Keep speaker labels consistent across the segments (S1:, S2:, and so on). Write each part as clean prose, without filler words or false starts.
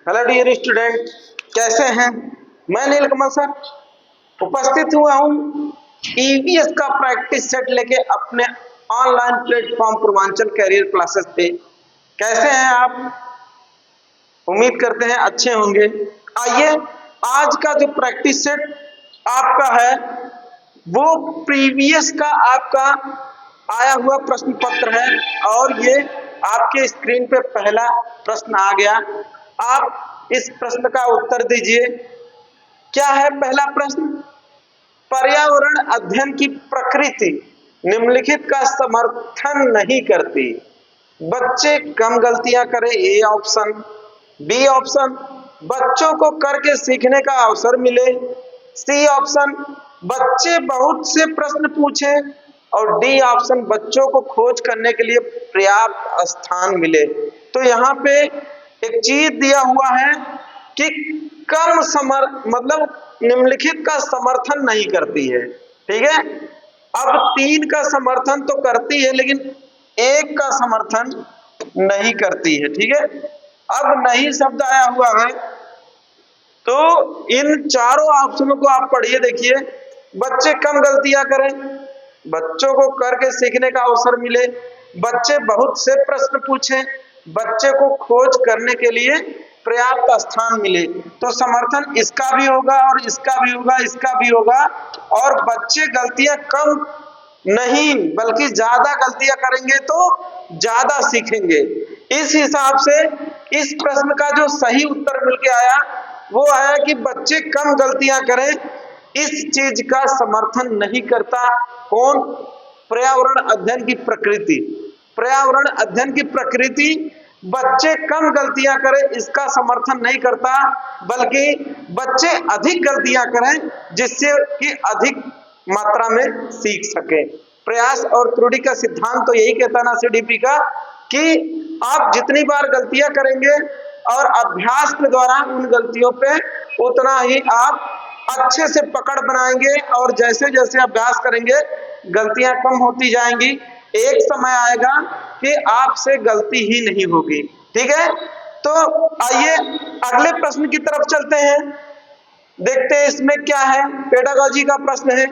S1: Hello dear student, कैसे हैं? मैं नीलकमल सर उपस्थित हुआ हूँ ईवीएस का प्रैक्टिस सेट लेके अपने online platform Purvanchal career classes पे। कैसे हैं आप? उम्मीद करते हैं अच्छे होंगे। आइए, आज का जो प्रैक्टिस सेट आपका है वो प्रीवियस का आपका आया हुआ प्रश्न पत्र है और ये आपके स्क्रीन पे पहला प्रश्न आ गया। आप इस प्रश्न का उत्तर दीजिए। क्या है पहला प्रश्न? पर्यावरण अध्ययन की प्रकृति निम्नलिखित का समर्थन नहीं करती। बच्चे कम गलतियां करें, ए ऑप्शन। बी ऑप्शन, बच्चों को करके सीखने का अवसर मिले। सी ऑप्शन, बच्चे बहुत से प्रश्न पूछें। और डी ऑप्शन, बच्चों को खोज करने के लिए पर्याप्त स्थान मिले। तो यहाँ पे एक चीज दिया हुआ है कि मतलब निम्नलिखित का समर्थन नहीं करती है। ठीक है, अब 3 का समर्थन तो करती है लेकिन 1 का समर्थन नहीं करती है। ठीक है, अब नहीं शब्द आया हुआ है तो इन चारों ऑप्शनों को आप पढ़िए। देखिए, बच्चे कम गलतियां करें, बच्चों को करके सीखने का अवसर मिले, बच्चे बहुत से प्रश्न पूछें, बच्चे को खोज करने के लिए पर्याप्त स्थान मिले। तो समर्थन इसका भी होगा और इसका भी होगा, इसका भी होगा। और बच्चे गलतियां कम नहीं बल्कि ज्यादा गलतियां करेंगे तो ज्यादा सीखेंगे। इस हिसाब से इस प्रश्न का जो सही उत्तर मिल के आया वो आया कि बच्चे कम गलतियां करें। इस चीज का समर्थन नहीं करता कौन? पर्यावरण अध्ययन की प्रकृति। पर्यावरण अध्ययन की प्रकृति बच्चे कम गलतियां करें इसका समर्थन नहीं करता, बल्कि बच्चे अधिक गलतियां करें जिससे कि अधिक मात्रा में सीख सके। प्रयास और त्रुटि का सिद्धांत तो यही कहता ना सीडीपी का कि आप जितनी बार गलतियां करेंगे और अभ्यास के द्वारा उन गलतियों पे उतना ही आप अच्छे से पकड़ बनाएंगे और जैसे जैसे अभ्यास करेंगे गलतियां कम होती जाएंगी। एक समय आएगा कि आपसे गलती ही नहीं होगी। ठीक है, तो आइए अगले प्रश्न की तरफ चलते हैं। देखते हैं इसमें क्या है। पेडागोजी का प्रश्न है।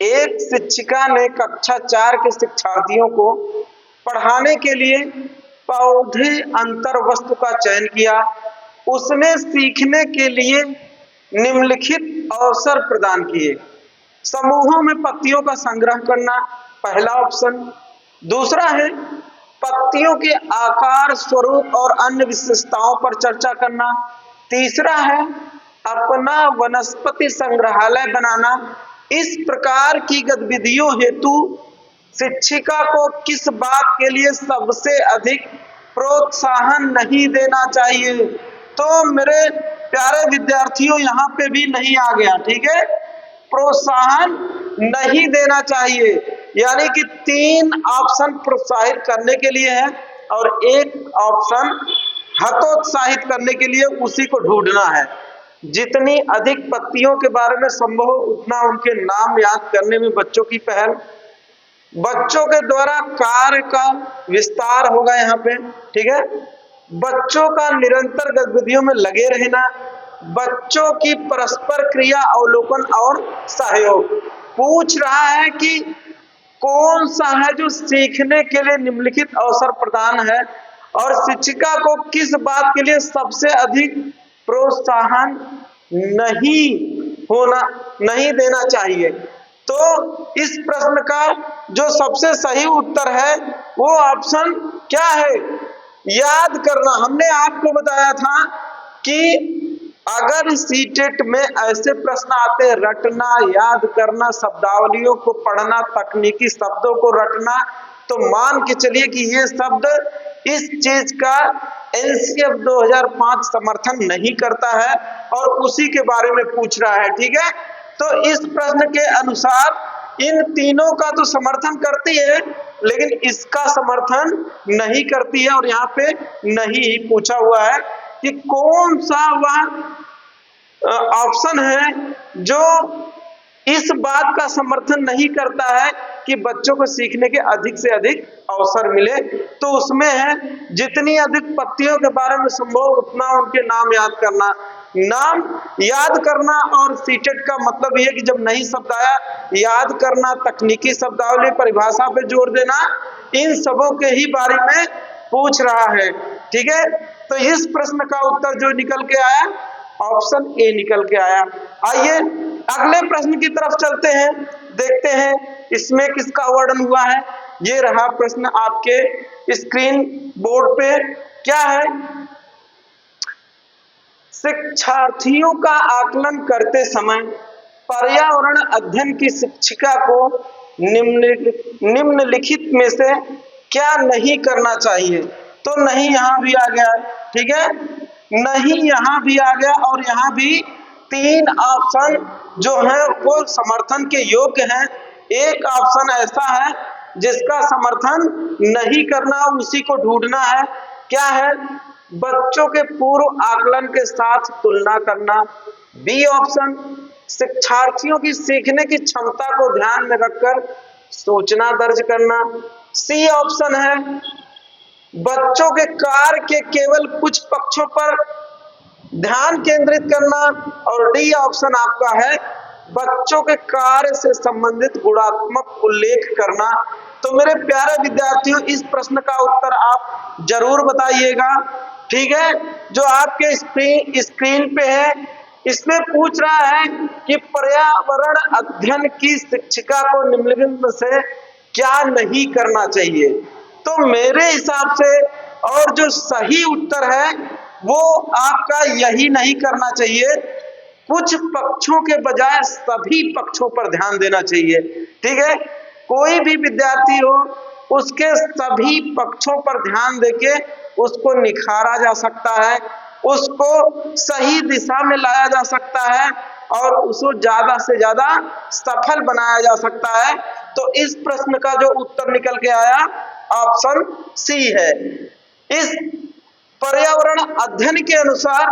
S1: एक शिक्षिका ने कक्षा 4 के शिक्षार्थियों को पढ़ाने के लिए पौधे अंतर वस्तु का चयन किया। उसने सीखने के लिए निम्नलिखित अवसर प्रदान किए। समूहों में पत्तियों का संग्रह करना, पहला ऑप्शन। दूसरा है पत्तियों के आकार, स्वरूप और अन्य विशेषताओं पर चर्चा करना। तीसरा है अपना वनस्पति संग्रहालय बनाना। इस प्रकार की गतिविधियों हेतु शिक्षिका को किस बात के लिए सबसे अधिक प्रोत्साहन नहीं देना चाहिए? तो मेरे प्यारे विद्यार्थियों, यहाँ पे भी नहीं आ गया। ठीक है, प्रोत्साहन नहीं देना चाहिए, यानी कि 3 ऑप्शन प्रोत्साहित करने के लिए है और 1 ऑप्शन हतोत्साहित करने के लिए, उसी को ढूंढना है। जितनी अधिक पत्तियों के बारे में संभव हो उतना उनके नाम याद करने में बच्चों की पहल। बच्चों के द्वारा कार्य का विस्तार होगा यहाँ पे। ठीक है, बच्चों का निरंतर गतिविधियों में लगे रहना, बच्चों की परस्पर क्रिया, अवलोकन और सहयोग। पूछ रहा है कि कौन सा है जो सीखने के लिए निम्नलिखित अवसर प्रदान है और शिक्षिका को किस बात के लिए सबसे अधिक प्रोत्साहन नहीं देना चाहिए। तो इस प्रश्न का जो सबसे सही उत्तर है वो ऑप्शन क्या है? याद करना। हमने आपको बताया था कि अगर सीटेट में ऐसे प्रश्न आते हैं, रटना, याद करना, शब्दावलियों को पढ़ना, तकनीकी शब्दों को रटना, तो मान के चलिए कि ये शब्द इस चीज का एनसीएफ 2005 समर्थन नहीं करता है और उसी के बारे में पूछ रहा है। ठीक है, तो इस प्रश्न के अनुसार इन तीनों का तो समर्थन करती है लेकिन इसका समर्थन नहीं करती है और यहाँ पे नहीं ही पूछा हुआ है कि कौन सा वह ऑप्शन है जो इस बात का समर्थन नहीं करता है कि बच्चों को सीखने के अधिक से अधिक अवसर मिले। तो उसमें है जितनी अधिक पत्तियों के बारे में संभव उतना उनके नाम याद करना। नाम याद करना और सीटेट का मतलब यह कि जब नई शब्द आया याद करना, तकनीकी शब्दावली, परिभाषा पे जोर देना, इन सबों के ही बारे में पूछ रहा है। ठीक है, तो इस प्रश्न का उत्तर जो निकल के आया ऑप्शन ए निकल के आया। आइए अगले प्रश्न की तरफ चलते हैं, देखते हैं इसमें किसका वर्णन हुआ है। ये रहा प्रश्न आपके स्क्रीन बोर्ड पे। क्या है? शिक्षार्थियों का आकलन करते समय पर्यावरण अध्ययन की शिक्षिका को निम्नलिखित में से क्या नहीं करना चाहिए। तो नहीं यहां भी आ गया, ठीक है, नहीं यहां भी आ गया और यहां भी 3 ऑप्शन जो है वो समर्थन के योग्य हैं। एक ऑप्शन ऐसा है जिसका समर्थन नहीं करना, उसी को ढूंढना है। क्या है? बच्चों के पूर्व आकलन के साथ तुलना करना। बी ऑप्शन शिक्षार्थियों की सीखने की क्षमता को ध्यान में रखकर सूचना दर्ज करना। सी ऑप्शन है बच्चों के कार्य के केवल कुछ पक्षों पर ध्यान केंद्रित करना। और डी ऑप्शन आपका है बच्चों के कार्य से संबंधित गुणात्मक उल्लेख करना। तो मेरे प्यारे विद्यार्थियों, इस प्रश्न का उत्तर आप जरूर बताइएगा। ठीक है, जो आपके स्क्रीन पे है इसमें पूछ रहा है कि पर्यावरण अध्ययन की शिक्षिका को निम्नलिखित में से क्या नहीं करना चाहिए। तो मेरे हिसाब से और जो सही उत्तर है वो आपका यही नहीं करना चाहिए। कुछ पक्षों के बजाय सभी पक्षों पर ध्यान देना चाहिए। ठीक है, कोई भी विद्यार्थी हो उसके सभी पक्षों पर ध्यान देके उसको निखारा जा सकता है, उसको सही दिशा में लाया जा सकता है और उसको ज्यादा से ज्यादा सफल बनाया जा सकता है। तो इस प्रश्न का जो उत्तर निकल के आया ऑप्शन सी है। इस पर्यावरण अध्ययन के अनुसार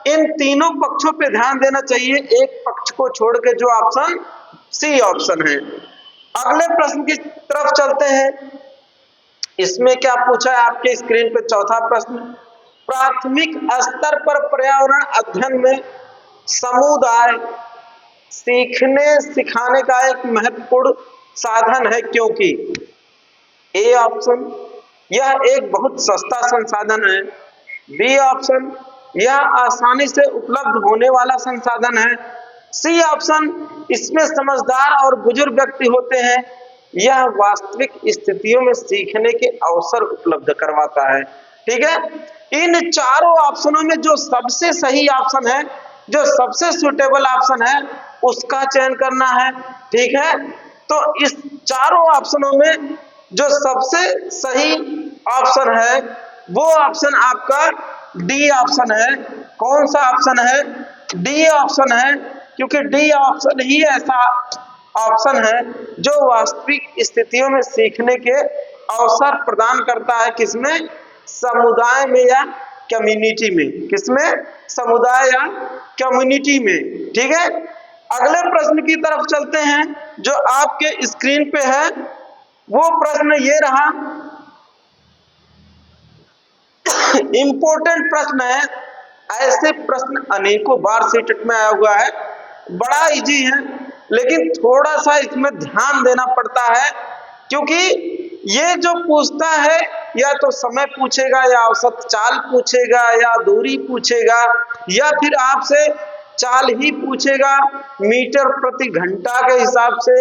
S1: इन तीनों पक्षों पे ध्यान देना चाहिए, एक पक्ष को छोड़ के, जो ऑप्शन सी ऑप्शन है। अगले प्रश्न की तरफ चलते हैं। इसमें क्या पूछा है आपके स्क्रीन पे? चौथा प्रश्न, प्राथमिक स्तर पर पर्यावरण अध्ययन में समुदाय सीखने सिखाने का एक महत्वपूर्ण साधन है क्योंकि ए ऑप्शन यह एक बहुत सस्ता संसाधन है। बी ऑप्शन यह आसानी से उपलब्ध होने वाला संसाधन है। सी ऑप्शन इसमें समझदार और बुजुर्ग व्यक्ति होते हैं, यह वास्तविक स्थितियों में सीखने के अवसर उपलब्ध करवाता है। ठीक है, इन चारों ऑप्शनों में जो सबसे सही ऑप्शन है, जो सबसे सुटेबल ऑप्शन है, उसका चयन करना है। ठीक है, तो इस चारों ऑप्शनों में जो सबसे सही ऑप्शन है वो ऑप्शन आपका डी ऑप्शन है। कौन सा ऑप्शन है? डी ऑप्शन है, क्योंकि डी ऑप्शन ही ऐसा ऑप्शन है जो वास्तविक स्थितियों में सीखने के अवसर प्रदान करता है। किसमें? समुदाय में या कम्युनिटी में। किसमें? समुदाय या कम्युनिटी में। ठीक है, अगले प्रश्न की तरफ चलते हैं जो आपके स्क्रीन पे है। वो प्रश्न ये रहा, इंपॉर्टेंट प्रश्न है। ऐसे प्रश्न अनेकों बार सीटेट में आया हुआ है, बड़ा इजी है लेकिन थोड़ा सा इसमें ध्यान देना पड़ता है, क्योंकि ये जो पूछता है या तो समय पूछेगा या औसत चाल पूछेगा या दूरी पूछेगा या फिर आपसे चाल ही पूछेगा मीटर प्रति घंटा के हिसाब से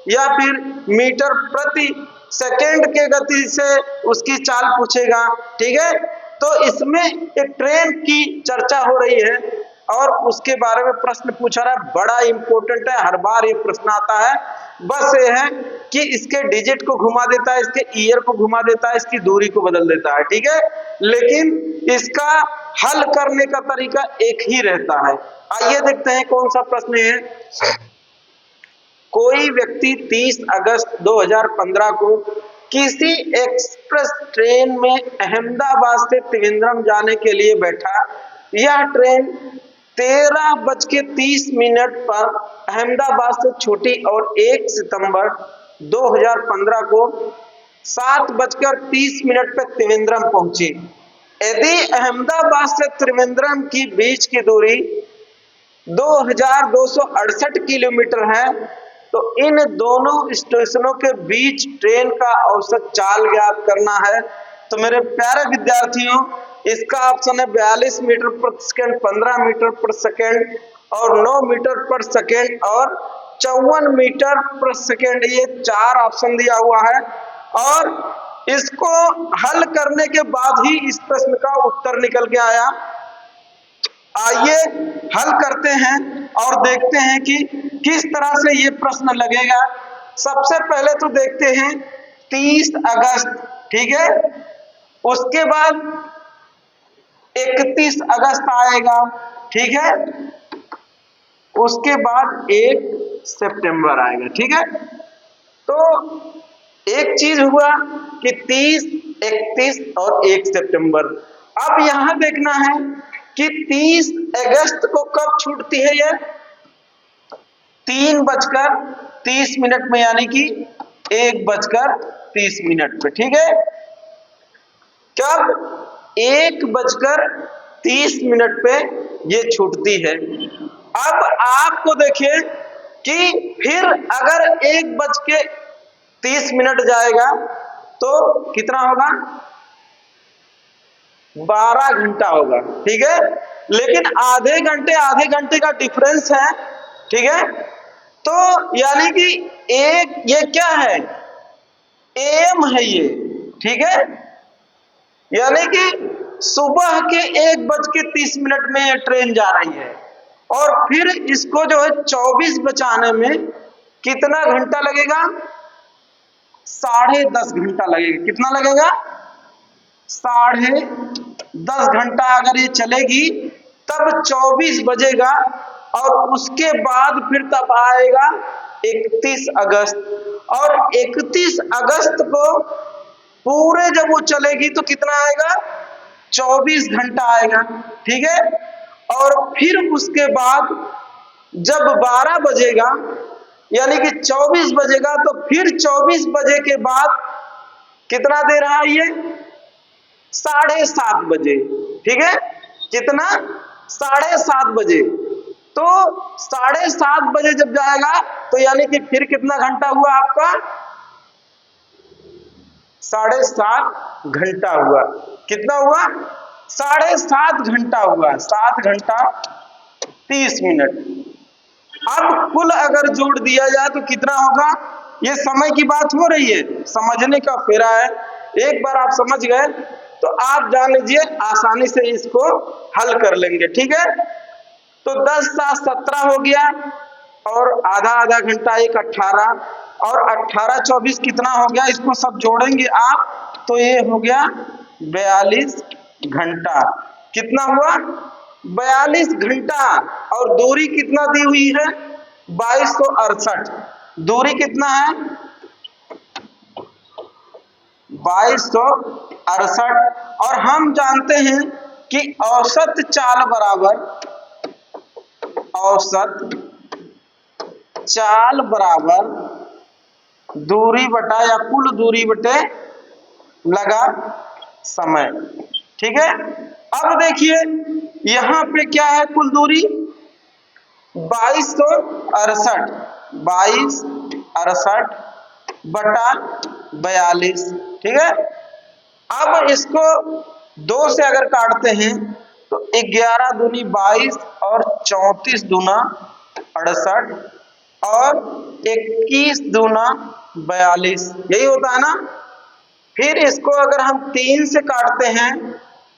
S1: या फिर मीटर प्रति सेकंड के गति से उसकी चाल पूछेगा। ठीक है, तो इसमें एक ट्रेन की चर्चा हो रही है और उसके बारे में प्रश्न पूछा रहा है। बड़ा इंपॉर्टेंट है, हर बार ये प्रश्न आता है। बस ये है कि इसके डिजिट को घुमा देता है, इसके ईयर को घुमा देता है, इसकी दूरी को बदल देता है। ठीक है, लेकिन इसका हल करने का तरीका एक ही रहता है। आइए देखते हैं कौन सा प्रश्न है। कोई व्यक्ति 30 अगस्त 2015 को किसी एक्सप्रेस ट्रेन में अहमदाबाद से त्रिवेंद्रम जाने के लिए बैठा। यह ट्रेन 13:30 पर अहमदाबाद से छूटी और 1 सितंबर 2015 को 7:30 पे त्रिवेंद्रम पहुंची। यदि अहमदाबाद से त्रिवेंद्रम की बीच की दूरी 2268 किलोमीटर है, तो इन दोनों स्टेशनों के बीच ट्रेन का औसत चाल ज्ञात करना है। तो मेरे प्यारे विद्यार्थियों, इसका ऑप्शन है 42 मीटर प्रति सेकंड, 15 मीटर प्रति सेकंड और 9 मीटर प्रति सेकंड और 54 मीटर प्रति सेकंड। ये 4 ऑप्शन दिया हुआ है और इसको हल करने के बाद ही इस प्रश्न का उत्तर निकल के आया। आइए हल करते हैं और देखते हैं कि किस तरह से ये प्रश्न लगेगा। सबसे पहले तो देखते हैं 30 अगस्त, ठीक है, उसके बाद 31 अगस्त आएगा, ठीक है, उसके बाद 1 सितंबर आएगा, ठीक है। तो एक चीज हुआ कि 30, 31 और 1 सितंबर। अब यहां देखना है कि 30 अगस्त को कब छूटती है, ये 3:30 में, यानी कि 1:30 पे, ठीक है। कब 1:30 पे ये छूटती है। अब आपको देखिए कि फिर अगर 1:30 जाएगा तो कितना होगा, 12 घंटा होगा, ठीक है। लेकिन आधे घंटे का डिफरेंस है, ठीक है। तो यानी कि ये क्या है, एम है ये, ठीक है। यानी कि सुबह के 1:30 में ये ट्रेन जा रही है और फिर इसको जो है 24 बचाने में कितना घंटा लगेगा, 10.5 घंटा लगेगा। कितना लगेगा, 10.5 घंटा अगर ये चलेगी तब 24 बजेगा और उसके बाद फिर तब आएगा 31 अगस्त और 31 अगस्त को पूरे जब वो चलेगी तो कितना आएगा, 24 घंटा आएगा, ठीक है। और फिर उसके बाद जब 12 बजेगा यानी कि 24 बजेगा तो फिर 24 बजे के बाद कितना दे रहा है ये, 7:30 बजे, ठीक है। कितना, 7:30 बजे। तो 7:30 बजे जब जाएगा तो यानी कि फिर कितना घंटा हुआ आपका, 7.5 घंटा हुआ। कितना हुआ, 7.5 घंटा हुआ, 7 घंटा 30 मिनट। अब कुल अगर जोड़ दिया जाए तो कितना होगा, ये समय की बात हो रही है, समझने का फेरा है। एक बार आप समझ गए तो आप जान लीजिए आसानी से इसको हल कर लेंगे, ठीक है। तो 10 7 17 हो गया और आधा घंटा 1 18 और 18 24 कितना हो गया, इसको सब जोड़ेंगे आप तो ये हो गया 42 घंटा। कितना हुआ, 42 घंटा। और दूरी कितना दी हुई है, 2268। दूरी कितना है, 2268। और हम जानते हैं कि औसत चाल बराबर दूरी बटा या कुल दूरी बटे लगा समय, ठीक है। अब देखिए यहां पे क्या है, कुल दूरी 2268 बटा 42, ठीक है। अब इसको 2 से अगर काटते हैं तो 11 दूनी 22 और 34 दूना 68 और 21 दूना 42, यही होता है ना। फिर इसको अगर हम 3 से काटते हैं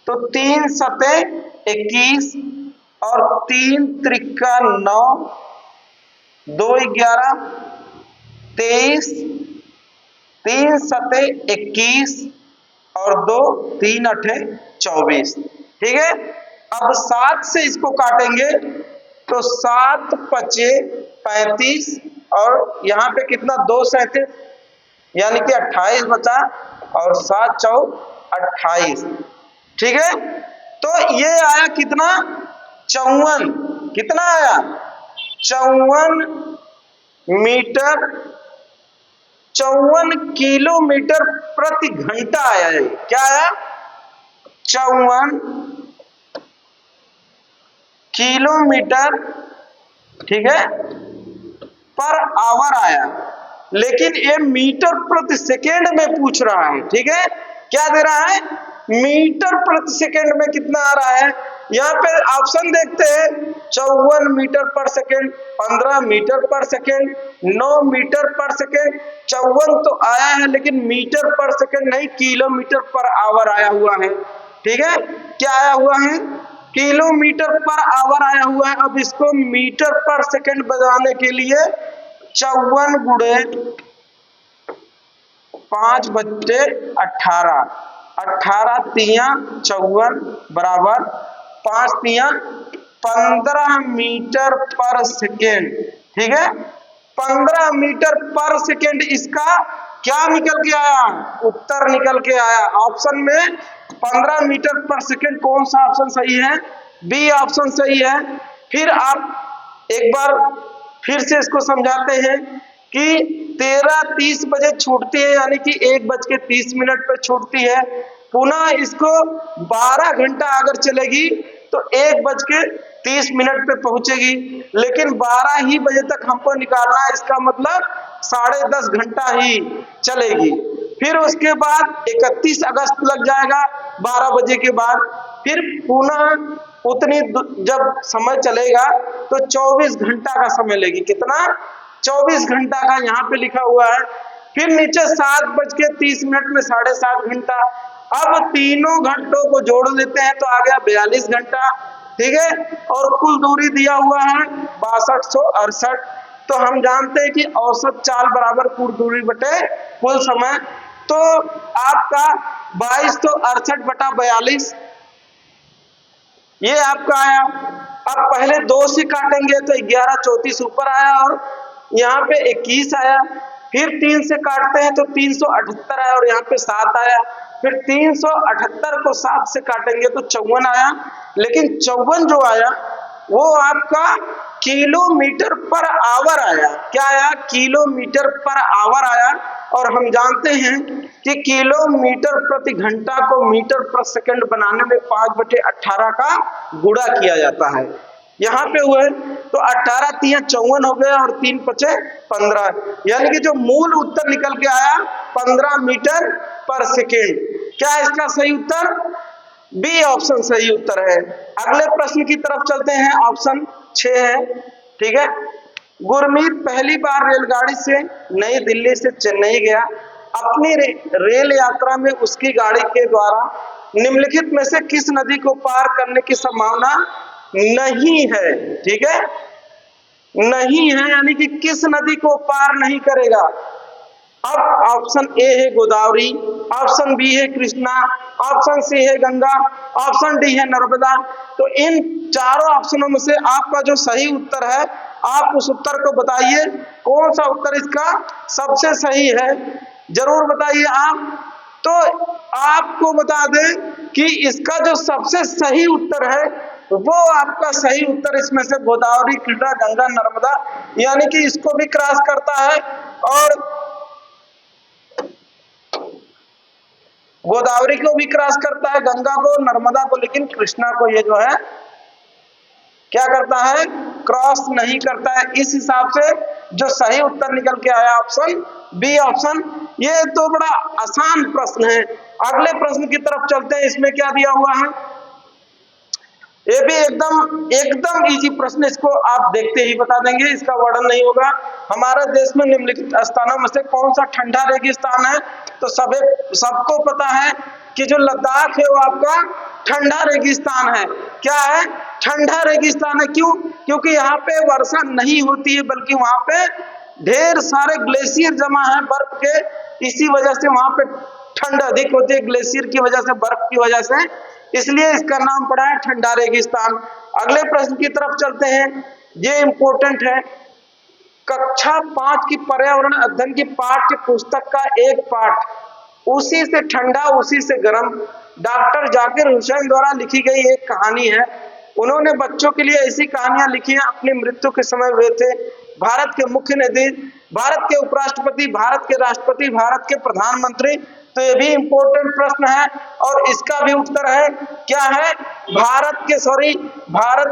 S1: तो 3 सते 21 और 3 त्रिका 9, 2 11 23, 3 सते 21 और 2 3 अठे 24, ठीक है। अब 7 से इसको काटेंगे तो 7 पचे 35 और यहाँ पे कितना 2 37 यानी कि 28 बचा और 7 चौ 28, ठीक है। तो ये आया कितना, 54। कितना आया, 54 मीटर 54 किलोमीटर प्रति घंटा आया है। क्या आया? 54 किलोमीटर, ठीक है, पर आवर आया, लेकिन ये मीटर प्रति सेकेंड में पूछ रहा है। ठीक है, क्या दे रहा है? मीटर प्रति सेकेंड में कितना आ रहा है। यहाँ पे ऑप्शन देखते हैं, 54 मीटर पर सेकेंड, 15 मीटर पर सेकेंड, 9 मीटर पर सेकेंड। 54 तो आया है, लेकिन मीटर पर सेकेंड नहीं, किलोमीटर पर आवर आया हुआ है। ठीक है, क्या आया हुआ है? किलोमीटर पर आवर आया हुआ है। अब इसको मीटर पर सेकेंड बनाने के लिए 54 गुणे 5/18, 18 तिया 54 बराबर 5 तिया 15 मीटर पर सेकेंड। ठीक है, 15 मीटर पर सेकेंड इसका क्या निकल के आया? उत्तर निकल के आया। ऑप्शन में 15 मीटर पर सेकेंड कौन सा ऑप्शन सही है? बी ऑप्शन सही है। फिर आप एक बार फिर से इसको समझाते हैं कि 13:30 बजे छूटती है, यानी कि 1:30 पर छूटती है। पुनः इसको 12 घंटा अगर चलेगी तो 1:30 पे पहुंचेगी, लेकिन 12 ही बजे तक हमको निकालना है। इसका मतलब 10.5 घंटा ही चलेगी। फिर उसके बाद 31 अगस्त लग जाएगा 12 बजे के बाद। फिर पुनः उतनी जब समय चलेगा तो 24 घंटा का समय लेगी। कितना? 24 घंटा का यहाँ पे लिखा हुआ है। फिर नीचे 7:30 में 7.5 घंटा। अब तीनों घंटों को जोड़ देते हैं तो आ गया 42 घंटा। ठीक है, और कुल दूरी दिया हुआ है 6268। तो हम जानते हैं कि औसत चाल बराबर कुल दूरी बटे कुल समय। तो आपका 2268/42 ये आपका आया। अब पहले 2 से काटेंगे तो 1134 ऊपर आया और यहाँ पे 21 आया। फिर 3 से काटते हैं तो 378 आया और यहाँ पे 7 आया। फिर 378 को 7 से काटेंगे तो 54 आया, लेकिन 54 जो आया वो आपका किलोमीटर पर आवर आया। क्या आया? किलोमीटर पर आवर आया। और हम जानते हैं कि किलोमीटर प्रति घंटा को मीटर प्रति सेकंड बनाने में 5/18 का गुणा किया जाता है। यहाँ पे हुए तो 18 तिया 54 हो गए और 3 पचे 15, यानी कि जो मूल उत्तर निकल के आया 15 मीटर पर सेकेंड। क्या इसका सही उत्तर? बी ऑप्शन सही उत्तर है। अगले प्रश्न की तरफ चलते हैं। ऑप्शन 6 है। ठीक है, गुरमीत पहली बार रेलगाड़ी से नई दिल्ली से चेन्नई गया। अपनी रेल यात्रा में उसकी गाड़ी के द्वारा निम्नलिखित में से किस नदी को पार करने की संभावना नहीं है? ठीक है, नहीं है, यानी कि किस नदी को पार नहीं करेगा। अब ऑप्शन ए है गोदावरी, ऑप्शन बी है कृष्णा, ऑप्शन सी है गंगा, ऑप्शन डी है नर्मदा। तो इन चारों ऑप्शनों में से आपका जो सही उत्तर है, आप उस उत्तर को बताइए कौन सा उत्तर इसका सबसे सही है, जरूर बताइए आप। तो आपको बता दें कि इसका जो सबसे सही उत्तर है वो आपका सही उत्तर इसमें से गोदावरी, कृष्णा, गंगा, नर्मदा, यानी कि इसको भी क्रॉस करता है और गोदावरी को भी क्रॉस करता है, गंगा को, नर्मदा को, लेकिन कृष्णा को ये जो है क्या करता है? क्रॉस नहीं करता है। इस हिसाब से जो सही उत्तर निकल के आया ऑप्शन बी ऑप्शन। ये तो बड़ा आसान प्रश्न है। अगले प्रश्न की तरफ चलते हैं। इसमें क्या दिया हुआ है? ये भी एकदम इजी प्रश्न। इसको आप देखते ही बता देंगे, इसका वर्णन नहीं होगा। हमारे देश में निम्नलिखित स्थानों में से कौन सा ठंडा रेगिस्तान है? तो सबको पता है कि जो लद्दाख है वो आपका ठंडा रेगिस्तान है। क्या है? ठंडा रेगिस्तान है। क्यों? क्योंकि यहाँ पे वर्षा नहीं होती है, बल्कि वहां पे ढेर सारे ग्लेशियर जमा है बर्फ के, इसी वजह से वहां पे ठंड अधिक होती है, ग्लेशियर की वजह से, बर्फ की वजह से, इसलिए इसका नाम पड़ा है ठंडा रेगिस्तान। अगले प्रश्न की तरफ चलते हैं। ये इंपॉर्टेंट है। कक्षा 5 की पर्यावरण अध्ययन की पाठ्य पुस्तक का एक पाठ, उसी से ठंडा उसी से गर्म, डॉक्टर जाकिर हुसैन द्वारा लिखी गई एक कहानी है। उन्होंने बच्चों के लिए ऐसी कहानियां लिखी हैं। अपनी मृत्यु के समय वे थे भारत के मुख्य न्यायाधीश, भारत के उपराष्ट्रपति, भारत के राष्ट्रपति, भारत के प्रधानमंत्री। तो ये भी इंपॉर्टेंट प्रश्न है और इसका भी उत्तर है क्या है, भारत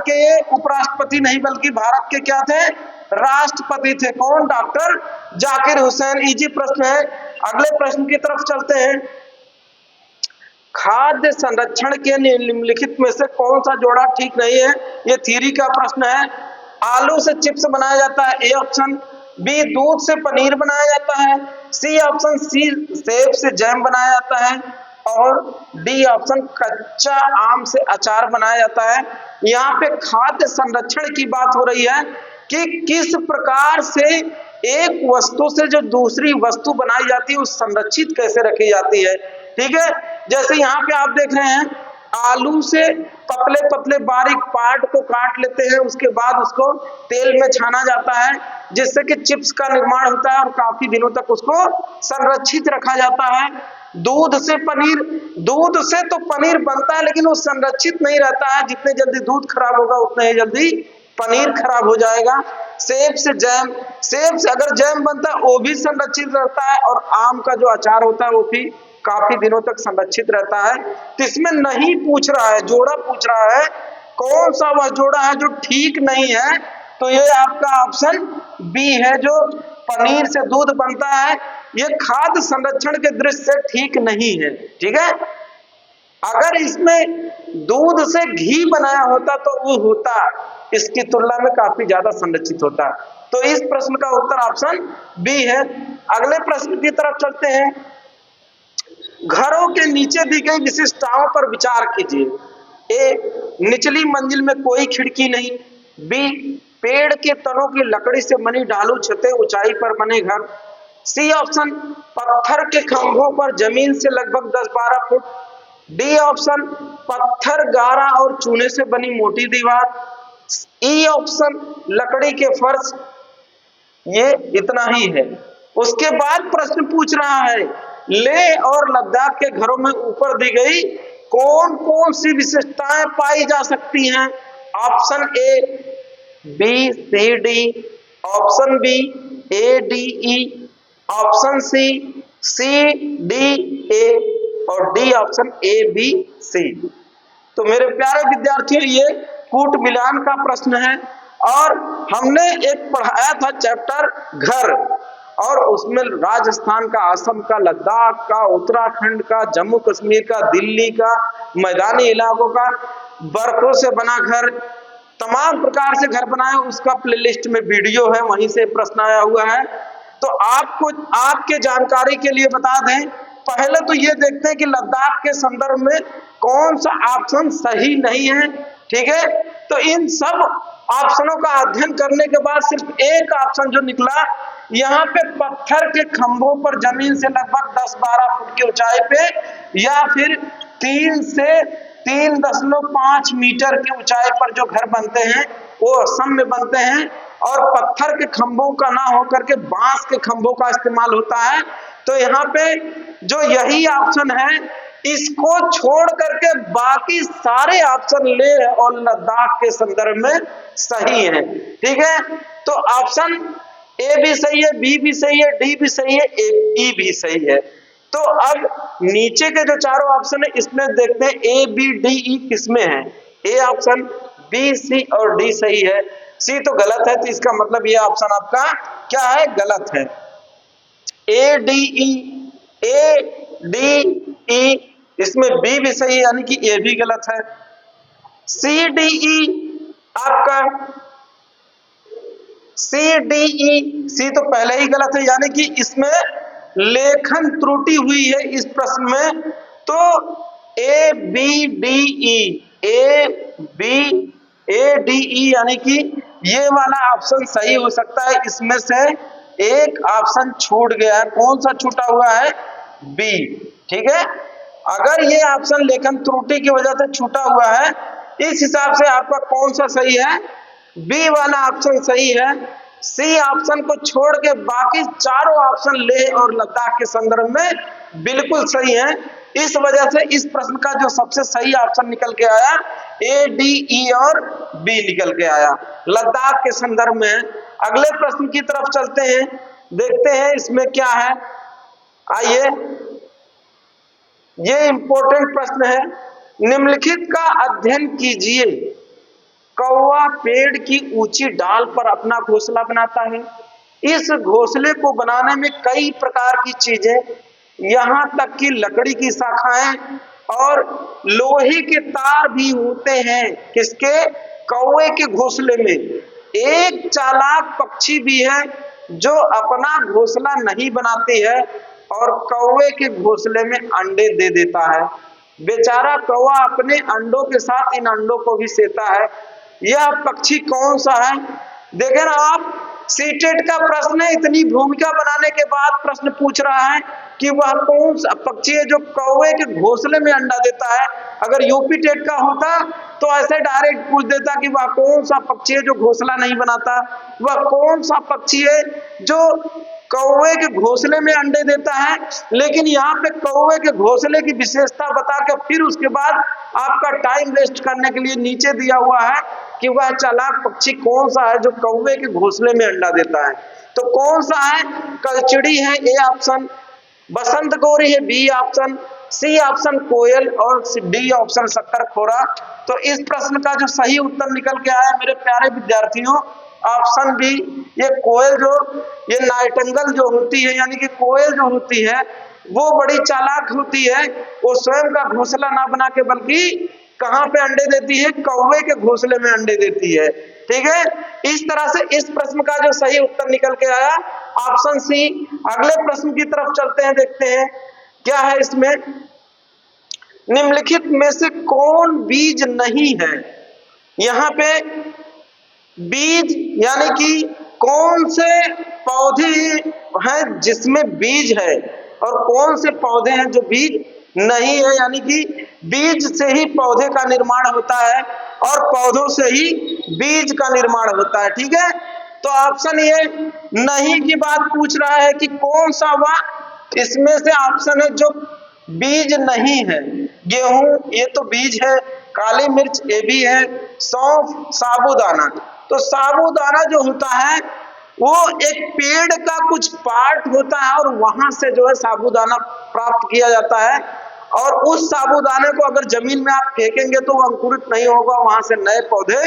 S1: के ये उपराष्ट्रपति नहीं बल्कि भारत के क्या थे, राष्ट्रपति थे। कौन? डॉक्टर जाकिर हुसैन। इजी प्रश्न है। अगले प्रश्न की तरफ चलते हैं। खाद्य संरक्षण के निम्नलिखित में से कौन सा जोड़ा ठीक नहीं है? ये थ्योरी का प्रश्न है। आलू से चिप्स बनाया जाता है, ए ऑप्शन। बी दूध से पनीर बनाया जाता है, सी ऑप्शन। सी सेब से जैम बनाया जाता है और डी ऑप्शन कच्चा आम से अचार बनाया जाता है। यहाँ पे खाद्य संरक्षण की बात हो रही है कि किस प्रकार से एक वस्तु से जो दूसरी वस्तु बनाई जाती है वो संरक्षित कैसे रखी जाती है। ठीक है, जैसे यहाँ पे आप देख रहे हैं आलू से पतले पतले बारीक पार्ट को काट लेते हैं, उसके बाद उसको तेल में छाना जाता है जिससे कि चिप्स का निर्माण होता है और काफी दिनों तक उसको संरक्षित रखा जाता है। दूध से पनीर, दूध से तो पनीर बनता है लेकिन वो संरक्षित नहीं रहता है, जितने जल्दी दूध खराब होगा उतने ही जल्दी पनीर खराब हो जाएगा। सेब से जैम, सेब से अगर जैम बनता है वो भी संरक्षित रहता है और आम का जो अचार होता है वो भी काफी दिनों तक संरक्षित रहता है। तो इसमें नहीं पूछ रहा है, जोड़ा पूछ रहा है कौन सा वह जोड़ा है जो ठीक नहीं है। तो ये आपका ऑप्शन बी है, जो पनीर से दूध बनता है, ये खाद्य संरक्षण के दृष्टि से ठीक नहीं है। ठीक है, अगर इसमें दूध से घी बनाया होता तो वो होता, इसकी तुलना में काफी ज्यादा संरक्षित होता। तो इस प्रश्न का उत्तर ऑप्शन बी है। अगले प्रश्न की तरफ चलते हैं। घरों के नीचे दी गई विशिष्टताओं पर विचार कीजिए। ए निचली मंजिल में कोई खिड़की नहीं, बी पेड़ के तनों की लकड़ी से बनी ढालू छतें ऊंचाई पर बने घर, सी ऑप्शन पत्थर के खंभों पर जमीन से लगभग 10-12 फुट, डी ऑप्शन पत्थर गारा और चूने से बनी मोटी दीवार, ई ऑप्शन लकड़ी के फर्श। ये इतना ही है। उसके बाद प्रश्न पूछ रहा है लेह और लद्दाख के घरों में ऊपर दी गई कौन कौन सी विशेषताएं पाई जा सकती हैं। Option A B C D, option B A D E, option C D A और D option A B C. तो मेरे प्यारे विद्यार्थियों ये कूट मिलान का प्रश्न है और हमने एक पढ़ाया था चैप्टर घर, और उसमें राजस्थान का, असम का, लद्दाख का, उत्तराखंड का, जम्मू कश्मीर का, दिल्ली का, मैदानी इलाकों का, बर्फों से बना घर, तमाम प्रकार से घर बनाए, उसका प्लेलिस्ट में वीडियो है, वहीं से प्रश्न आया हुआ है। तो आपको आपके जानकारी के लिए बता दें, पहले तो ये देखते हैं कि लद्दाख के संदर्भ में कौन सा ऑप्शन सही नहीं है। ठीक है, तो इन सब ऑप्शनों का अध्ययन करने के बाद सिर्फ एक ऑप्शन जो निकला, यहाँ पे पत्थर के खंभों पर जमीन से लगभग 10-12 फुट की ऊंचाई पे या फिर 3 से 3.5 मीटर की ऊंचाई पर जो घर बनते हैं वो असम में बनते हैं और पत्थर के खंभों का ना होकर के बांस के खंभों का इस्तेमाल होता है। तो यहाँ पे जो यही ऑप्शन है, इसको छोड़ करके बाकी सारे ऑप्शन लेह और लद्दाख के संदर्भ में सही है। ठीक है, तो ऑप्शन ए भी सही है, बी भी सही है, डी भी सही है, ई भी सही है। तो अब नीचे के जो चारों ऑप्शन है इसमें देखते हैं ए बी डी ई किसमें है। ए ऑप्शन, बी सी और डी सही है, सी तो गलत है, तो इसका मतलब ये ऑप्शन आपका क्या है, गलत है। ए डी ई इसमें बी भी सही है, यानी कि ए भी गलत है। सी डी ई आपका सी तो पहले ही गलत है, यानी कि इसमें लेखन त्रुटि हुई है इस प्रश्न में। तो ए बी डी ई यानी कि ये वाला ऑप्शन सही हो सकता है। इसमें से एक ऑप्शन छूट गया है, कौन सा छूटा हुआ है, बी। ठीक है, अगर ये ऑप्शन लेखन त्रुटि की वजह से छूटा हुआ है, इस हिसाब से आपका कौन सा सही है, बी वाला ऑप्शन सही है। सी ऑप्शन को छोड़ के बाकी चारों ऑप्शन लेह और लद्दाख के संदर्भ में बिल्कुल सही है। इस वजह से इस प्रश्न का जो सबसे सही ऑप्शन निकल के आया ए, डी, ई और बी निकल के आया लद्दाख के संदर्भ में। अगले प्रश्न की तरफ चलते हैं, देखते हैं इसमें क्या है। आइए, ये इंपॉर्टेंट प्रश्न है। निम्नलिखित का अध्ययन कीजिए। कौवा पेड़ की ऊंची डाल पर अपना घोंसला बनाता है। इस घोंसले को बनाने में कई प्रकार की चीजें, यहाँ तक कि लकड़ी की शाखाएं और लोहे के तार भी होते हैं। किसके? कौवे के घोंसले में। एक चालाक पक्षी भी है जो अपना घोंसला नहीं बनाती है और कौवे के घोंसले में अंडे दे देता है। बेचारा कौवा अपने अंडों के साथ इन अंडों को भी सेता है। यह पक्षी कौन सा है? देखें ना आप, सीटेट का प्रश्न है, इतनी भूमिका बनाने के बाद प्रश्न पूछ रहा है कि वह कौन सा पक्षी है जो कौवे के घोंसले में अंडा देता है। अगर यूपी टेट का होता तो ऐसे डायरेक्ट पूछ देता कि वह कौन सा पक्षी है जो घोंसला नहीं बनाता, वह कौन सा पक्षी है जो कौवे के घोंसले में अंडे देता है। लेकिन यहाँ पे कौवे के घोंसले की विशेषता बता के फिर उसके बाद आपका टाइम वेस्ट करने के लिए नीचे दिया हुआ है कि वह चालाक पक्षी कौन सा है जो कौवे के घोंसले में अंडा देता है। तो कौन सा है? कलचिड़ी है, ए ऑप्शन। बसंत गौरी है, बी ऑप्शन। सी ऑप्शन कोयल और डी ऑप्शन शक्करखोरा। तो इस प्रश्न का जो सही उत्तर निकल के आया मेरे प्यारे विद्यार्थियों, ऑप्शन बी। ये कोयल ये नाइटिंगेल जो होती है, यानी कि कोयल जो होती है वो बड़ी चालाक होती है। वो स्वयं का घोंसला ना बना के बल्कि कहां पे अंडे देती है? कौवे के घोंसले में अंडे देती है। ठीक है, इस तरह से इस प्रश्न का जो सही उत्तर निकल के आया ऑप्शन सी। अगले प्रश्न की तरफ चलते हैं, देखते हैं क्या है इसमें। निम्नलिखित में से कौन बीज नहीं है? यहाँ पे बीज यानी कि कौन से पौधे हैं जिसमें बीज है और कौन से पौधे हैं जो बीज नहीं है। यानी कि बीज से ही पौधे का निर्माण होता है और पौधों से ही बीज का निर्माण होता है। ठीक है, तो ऑप्शन ये नहीं की बात पूछ रहा है कि कौन सा वह इसमें से ऑप्शन है जो बीज नहीं है। गेहूं ये तो बीज है, काली मिर्च ये भी है, सौंफ, साबूदाना। तो साबूदाना जो होता है वो एक पेड़ का कुछ पार्ट होता है और वहां से जो है साबूदाना प्राप्त किया जाता है। और उस साबूदाने को अगर जमीन में आप फेंकेंगे तो वो अंकुरित नहीं होगा, वहां से नए पौधे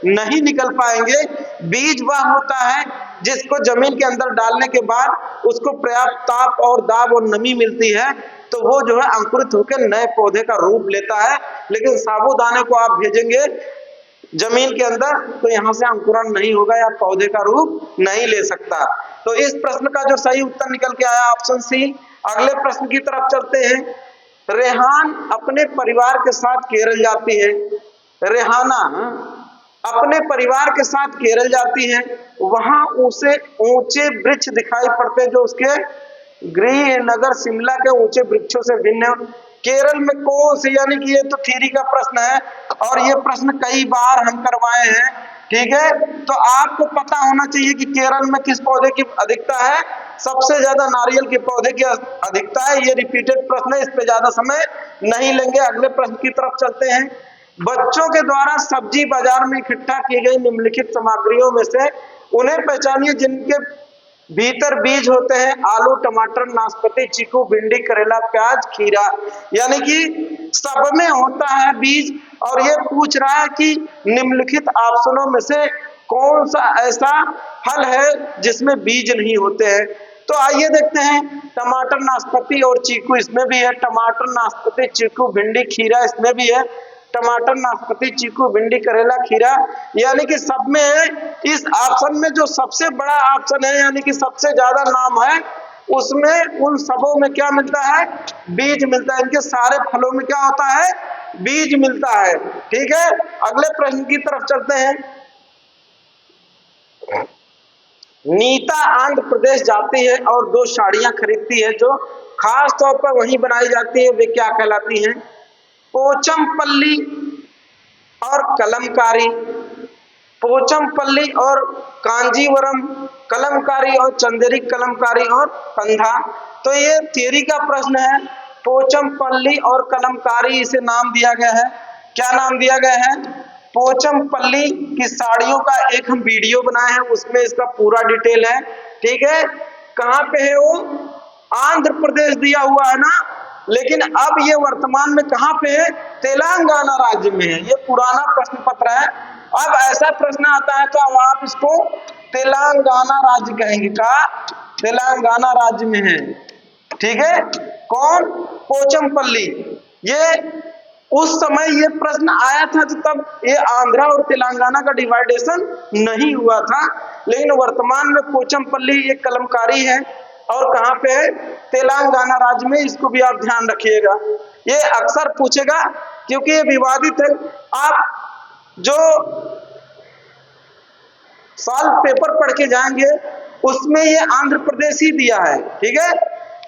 S1: नहीं निकल पाएंगे। बीज वह होता है जिसको जमीन के अंदर डालने के बाद उसको पर्याप्त ताप और दाब और नमी मिलती है तो वो जो है अंकुरित होकर नए पौधे का रूप लेता है। लेकिन साबूदाने को आप भेजेंगे जमीन के अंदर तो यहाँ से अंकुरण नहीं होगा या पौधे का रूप नहीं ले सकता। तो इस प्रश्न का जो सही उत्तर निकल के आया ऑप्शन सी। अगले प्रश्न की तरफ चलते हैं। रेहान अपने परिवार के साथ केरल जाती है। रेहाना अपने परिवार के साथ केरल जाती है, वहां उसे ऊंचे वृक्ष दिखाई पड़ते जो उसके गृह नगर शिमला के ऊंचे वृक्षों से भिन्न है। केरल में कौन सी, यानी कि ये तो थ्योरी का प्रश्न है और ये प्रश्न कई बार हम करवाए हैं। ठीक है, तो आपको पता होना चाहिए कि केरल में किस पौधे की अधिकता है। सबसे ज्यादा नारियल के पौधे की अधिकता है। ये रिपीटेड प्रश्न है, इस पे ज्यादा समय नहीं लेंगे। अगले प्रश्न की तरफ चलते हैं। बच्चों के द्वारा सब्जी बाजार में इकट्ठा की गई निम्नलिखित सामग्रियों में से उन्हें पहचानिए जिनके भीतर बीज होते हैं। आलू, टमाटर, नाशपाती, चीकू, भिंडी, करेला, प्याज, खीरा। यानी कि सब में होता है बीज और ये पूछ रहा है कि निम्नलिखित ऑप्शनों में से कौन सा ऐसा फल है जिसमें बीज नहीं होते हैं। तो आइए देखते हैं। टमाटर, नाशपाती और चीकू इसमें भी है। टमाटर, नाशपाती, चीकू, भिंडी, खीरा इसमें भी है। टमाटर, नाशपाती, चीकू, भिंडी, करेला, खीरा, यानी कि सब में है। इस ऑप्शन में जो सबसे बड़ा ऑप्शन है यानी कि सबसे ज्यादा नाम है उसमें उन सबों में क्या मिलता है? बीज मिलता है। इनके सारे फलों में क्या होता है? बीज मिलता है। ठीक है, अगले प्रश्न की तरफ चलते हैं। नीता आंध्र प्रदेश जाती है और 2 साड़ियां खरीदती है जो खास तौर पर वहीं बनाई जाती है। वे क्या कहलाती हैं? पोचमपल्ली और कलमकारी। पोचमपल्ली और कांजीवरम, कलमकारी और चंदेरी कलमकारी और कंधा। तो ये थियरी का प्रश्न है। पोचमपल्ली और कलमकारी इसे नाम दिया गया है। क्या नाम दिया गया है? पोचमपल्ली की साड़ियों का एक हम वीडियो बनाए हैं, उसमें इसका पूरा डिटेल है। ठीक है, कहाँ पे है वो? आंध्र प्रदेश दिया हुआ है ना, लेकिन अब ये वर्तमान में कहाँ पे है? तेलंगाना राज्य में है। ये पुराना प्रश्न पत्र है। अब ऐसा प्रश्न आता है तो आप इसको तेलंगाना राज्य कहेंगे। का तेलंगाना राज्य में है। ठीक है, कौन? पोचमपल्ली। ये उस समय ये प्रश्न आया था तो तब ये आंध्रा और तेलंगाना का डिवाइडेशन नहीं हुआ था, लेकिन वर्तमान में पोचमपल्ली एक कलमकारी है और कहाँ पे है? तेलंगाना राज्य में। इसको भी आप ध्यान रखिएगा, ये अक्सर पूछेगा क्योंकि ये विवादित है। आप जो सॉल्व पेपर पढ़ के जाएंगे उसमें ये आंध्र प्रदेश ही दिया है। ठीक है,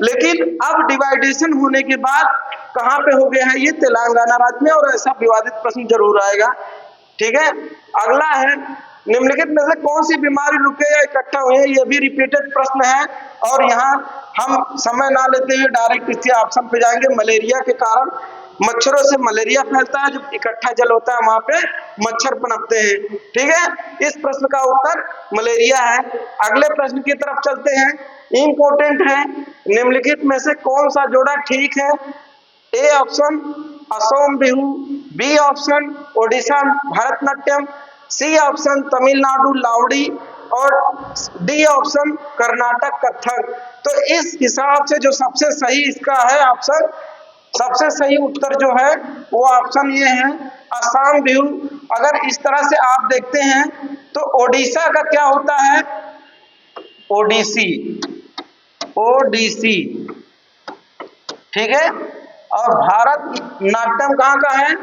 S1: लेकिन अब डिवाइडेशन होने के बाद कहां पे हो गया है? ये तेलंगाना राज्य में, और ऐसा विवादित प्रश्न जरूर आएगा। ठीक है, अगला है निम्नलिखित में से कौन सी बीमारी रुके या इकट्ठा हुए? ये भी रिपीटेड प्रश्न है और यहाँ हम समय ना लेते हुए डायरेक्ट इसी ऑप्शन पे जाएंगे। मलेरिया के कारण मच्छरों से मलेरिया फैलता है, जब इकट्ठा जल होता है वहां पे मच्छर पनपते हैं। ठीक है, इस प्रश्न का उत्तर मलेरिया है। अगले प्रश्न की तरफ चलते हैं, इंपॉर्टेंट है। निम्नलिखित में से कौन सा जोड़ा ठीक है? A option Assam Bihu, B option Odisha Bharatanatyam, C option Tamil Nadu Lavani और डी ऑप्शन कर्नाटक कथक। तो इस हिसाब से जो सबसे सही इसका है ऑप्शन, सबसे सही उत्तर जो है वो ऑप्शन ये है असम बिहू। अगर इस तरह से आप देखते हैं तो ओडिशा का क्या होता है? ओडिसी, ओडिसी। ठीक है, और भारत नाट्यम कहाँ का है?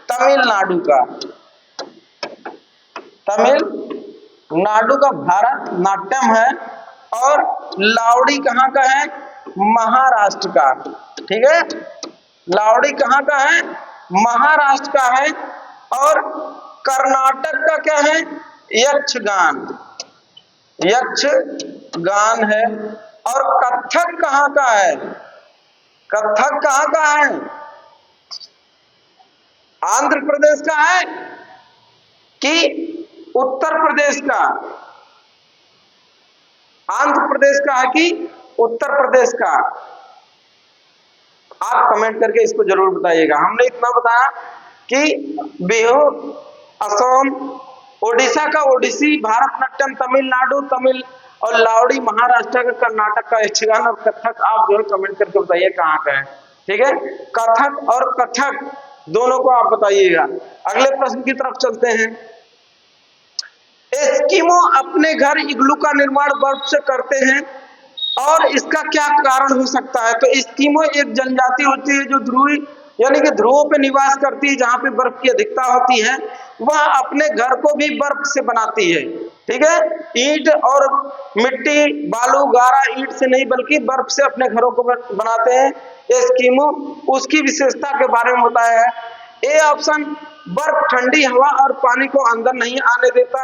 S1: तमिलनाडु का, तमिलनाडु का भारत नाट्यम है। और लावड़ी कहाँ का है? महाराष्ट्र का। ठीक है, लावड़ी कहाँ का है? महाराष्ट्र का है। और कर्नाटक का क्या है? यक्षगान, यक्षगान है। और कथक कहाँ का है? कथक कहाँ का है? आंध्र प्रदेश का है कि उत्तर प्रदेश का? आंध्र प्रदेश का है कि उत्तर प्रदेश का? आप कमेंट करके इसको जरूर बताइएगा। हमने इतना बताया कि बिहू असम, ओडिशा का ओडिसी, भारतनाट्यम तमिलनाडु, तमिल और लावड़ी महाराष्ट्र का, कर्नाटक का यक्षगान और कथक आप जो है कमेंट करके बताइए कहाँ का है। ठीक है, कथक और कथक दोनों को आप बताइएगा। अगले प्रश्न की तरफ चलते हैं। एस्किमो अपने घर इग्लू का निर्माण बर्फ से करते हैं और इसका क्या कारण हो सकता है? तो एस्किमो एक जनजाति होती है जो ध्रुवी यानी कि ध्रुवों पे निवास करती है, जहां पे बर्फ की अधिकता होती है। वह अपने घर को भी बर्फ से बनाती है। ठीक है, ईंट और मिट्टी, बालू, गारा, ईंट से नहीं बल्कि बर्फ से अपने घरों को बनाते हैं एस्किमो। उसकी विशेषता के बारे में बताया है। ए ऑप्शन, बर्फ ठंडी हवा और पानी को अंदर नहीं आने देता।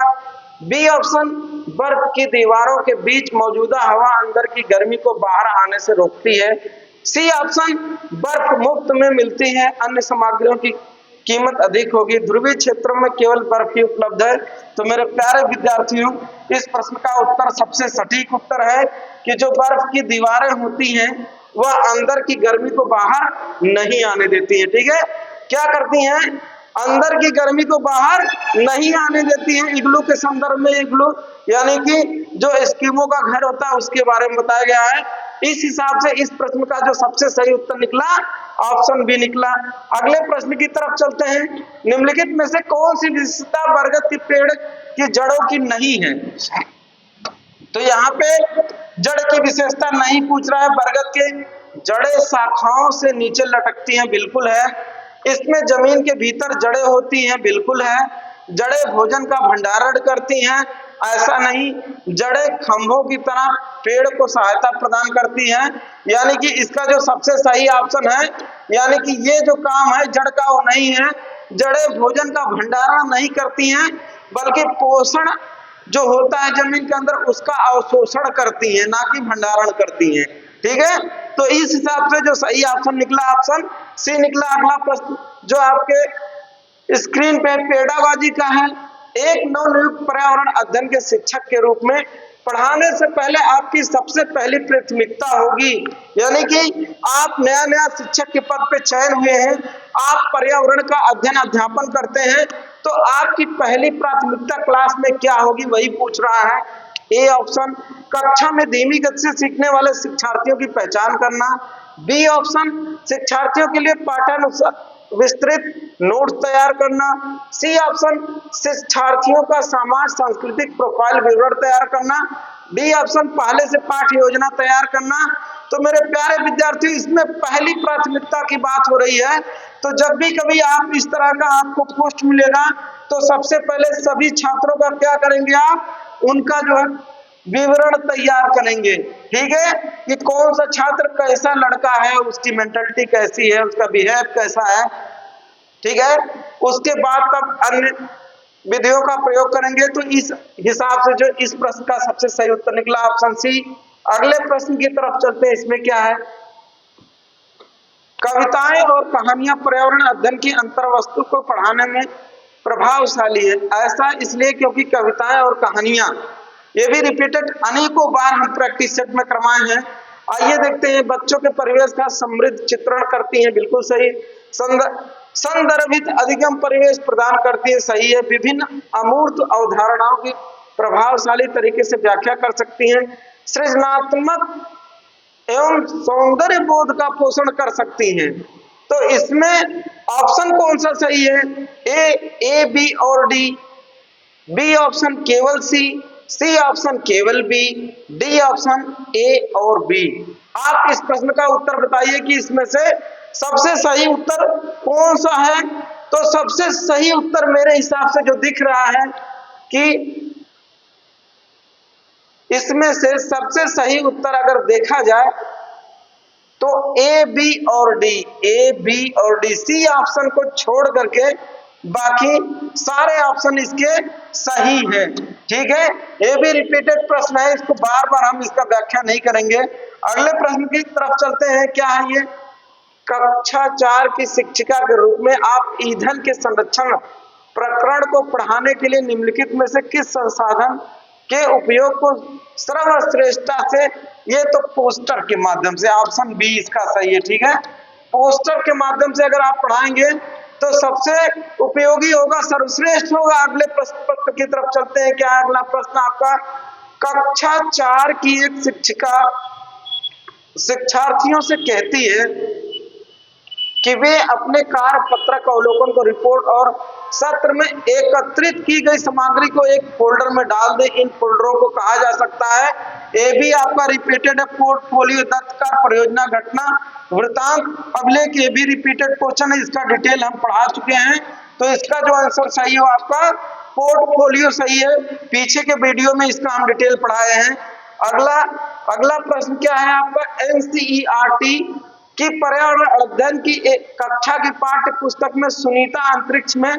S1: बी ऑप्शन, बर्फ की दीवारों के बीच मौजूदा हवा अंदर की गर्मी को बाहर आने से रोकती है। सी ऑप्शन, बर्फ मुफ्त में मिलती है, अन्य सामग्रियों की कीमत अधिक होगी। ध्रुवीय क्षेत्रों में केवल बर्फ ही उपलब्ध है। तो मेरे प्यारे विद्यार्थियों, इस प्रश्न का उत्तर सबसे सटीक उत्तर है कि जो बर्फ की दीवारें होती हैं वह अंदर की गर्मी को बाहर नहीं आने देती है। ठीक है, क्या करती हैं? अंदर की गर्मी को बाहर नहीं आने देती है। इग्लू के संदर्भ में इग्लू यानी कि जो एस्किमो का घर होता है उसके बारे में बताया गया है। इस हिसाब से इस प्रश्न का जो सबसे सही उत्तर निकला ऑप्शन बी निकला। अगले प्रश्न की तरफ चलते हैं। निम्नलिखित में से कौन सी विशेषता बरगद के पेड़ की जड़ों की नहीं है? तो यहाँ पे जड़ की विशेषता नहीं पूछ रहा है। बरगद के जड़ें शाखाओं से नीचे लटकती हैं, बिल्कुल है। इसमें जमीन के भीतर जड़ें होती हैं, बिल्कुल है। जड़ें भोजन का भंडारण करती हैं, ऐसा नहीं। जड़ें खंभों की तरह पेड़ को सहायता प्रदान करती हैं, यानी कि इसका जो सबसे सही ऑप्शन है, यानी कि ये जो काम है जड़ का वो नहीं है। जड़ें भोजन का भंडारण नहीं करती हैं बल्कि पोषण जो होता है जमीन के अंदर उसका अवशोषण करती हैं, ना कि भंडारण करती हैं। ठीक है, तो इस हिसाब से जो सही ऑप्शन निकला ऑप्शन सी निकला। अगला प्रश्न जो आपके स्क्रीन पे पेडागॉजी का है, एक नवनियुक्त पर्यावरण अध्ययन के शिक्षक के रूप में पढ़ाने से पहले आपकी सबसे पहली प्राथमिकता होगी, यानी कि आप नया नया शिक्षक के पद पे चयन हुए हैं, आप पर्यावरण का अध्ययन अध्यापन करते हैं, तो आपकी पहली प्राथमिकता क्लास में क्या होगी वही पूछ रहा है। ए ऑप्शन कक्षा में धीमी गति से सीखने वाले शिक्षार्थियों की पहचान करना। बी ऑप्शन शिक्षार्थियों के लिए पाठानुसार विस्तृत नोट्स तैयार करना। सी ऑप्शन शिक्षार्थियों का समाज सांस्कृतिक प्रोफाइल विवरण तैयार करना। डी ऑप्शन पहले से पाठ योजना तैयार करना। तो मेरे प्यारे विद्यार्थियों, इसमें पहली प्राथमिकता की बात हो रही है, तो जब भी कभी आप इस तरह का आपको पोस्ट मिलेगा तो सबसे पहले सभी छात्रों का क्या करेंगे, आप उनका जो है विवरण तैयार करेंगे। ठीक है, कि कौन सा छात्र कैसा लड़का है, उसकी मेंटालिटी कैसी है, उसका बिहेव कैसा है। ठीक है, उसके बाद तब अन्य विधियों का प्रयोग करेंगे। तो इस हिसाब से जो इस प्रश्न का सबसे सही उत्तर निकला ऑप्शन सी। अगले प्रश्न की तरफ चलते हैं। इसमें क्या है, कविताएं और कहानियां पर्यावरण अध्ययन की अंतर्वस्तु को पढ़ाने में प्रभावशाली है। ऐसा इसलिए क्योंकि कविताएं और कहानियां ये भी रिपीटेड अनेकों बार हम प्रैक्टिस सेट में करवाए हैं। आइए देखते हैं, बच्चों के परिवेश का समृद्ध चित्रण करती हैं, बिल्कुल सही। संदर्भित अधिगम परिवेश प्रदान करती है, सही है। विभिन्न अमूर्त अवधारणाओं की प्रभावशाली तरीके से व्याख्या कर सकती हैं। सृजनात्मक एवं सौंदर्य बोध का पोषण कर सकती हैं। तो इसमें ऑप्शन कौन सा सही है, ए, बी और डी, बी ऑप्शन केवल सी, सी ऑप्शन केवल बी, डी ऑप्शन ए और बी। आप इस प्रश्न का उत्तर बताइए कि इसमें से सबसे सही उत्तर कौन सा है। तो सबसे सही उत्तर मेरे हिसाब से जो दिख रहा है कि इसमें से सबसे सही उत्तर अगर देखा जाए तो ए, बी और डी, ए, बी और डी, सी ऑप्शन को छोड़ करके बाकी सारे ऑप्शन इसके सही हैं। ठीक है, ये भी रिपीटेड प्रश्न है, इसको बार बार हम इसका व्याख्या नहीं करेंगे। अगले प्रश्न की तरफ चलते हैं। क्या है ये, कक्षा 4 की शिक्षिका के रूप में आप ईंधन के संरक्षण प्रकरण को पढ़ाने के लिए निम्नलिखित में से किस संसाधन के उपयोग को सर्वश्रेष्ठता से, ये तो पोस्टर के माध्यम से, ऑप्शन बी इसका सही है। ठीक है, पोस्टर के माध्यम से अगर आप पढ़ाएंगे तो सबसे उपयोगी होगा, सर्वश्रेष्ठ होगा। अगले प्रश्न पत्र की तरफ चलते हैं। क्या है अगला प्रश्न आपका, कक्षा 4 की एक शिक्षिका शिक्षार्थियों से कहती है कि वे अपने कार्य पत्रक अवलोकन को रिपोर्ट और सत्र में एकत्रित की गई सामग्री को एक फोल्डर में डाल दे। इन फोल्डरों को कहा जा सकता है, ये भी आपका रिपीटेड है, पोर्टफोलियो, दत्तकार, परियोजना, घटना, वृतांत, अभिलेख, ये भी रिपीटेड क्वेश्चन है, इसका डिटेल हम पढ़ा चुके हैं। तो इसका जो आंसर सही हो आपका पोर्टफोलियो सही है, पीछे के वीडियो में इसका हम डिटेल पढ़ाए हैं। अगला प्रश्न क्या है आपका, एनसीईआरटी की पर्यावरण अध्ययन की एक कक्षा की पाठ्य पुस्तक में सुनीता अंतरिक्ष में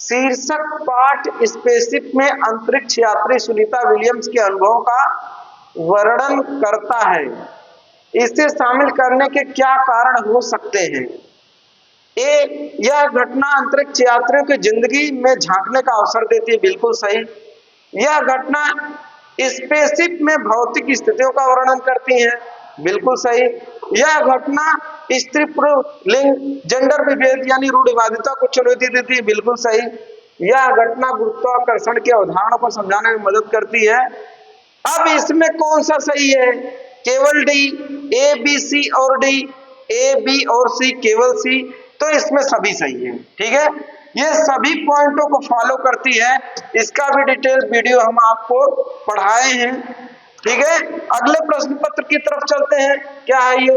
S1: शीर्षक पाठ स्पेसशिप में अंतरिक्ष यात्री सुनीता विलियम्स के अनुभवों का वर्णन करता है। इसे शामिल करने के क्या कारण हो सकते हैं। ए, यह घटना अंतरिक्ष यात्रियों की जिंदगी में झांकने का अवसर देती है, बिल्कुल सही। यह घटना स्पेसशिप में भौतिक स्थितियों का वर्णन करती है, बिल्कुल सही। यह घटना स्त्री पुरुष लिंग जेंडर विभेद यानी रूढ़िवादिता को चुनौती देती है, बिल्कुल सही। यह घटना गुरुत्वाकर्षण के अवधारणा को समझाने में मदद करती है। अब इसमें कौन सा सही है, केवल डी, ए, बी, सी और डी, ए, बी और सी, केवल सी। तो इसमें सभी सही है। ठीक है, ये सभी पॉइंटों को फॉलो करती है, इसका भी डिटेल वीडियो हम आपको पढ़ाए हैं। ठीक है, अगले प्रश्न पत्र की तरफ चलते हैं। क्या है ये,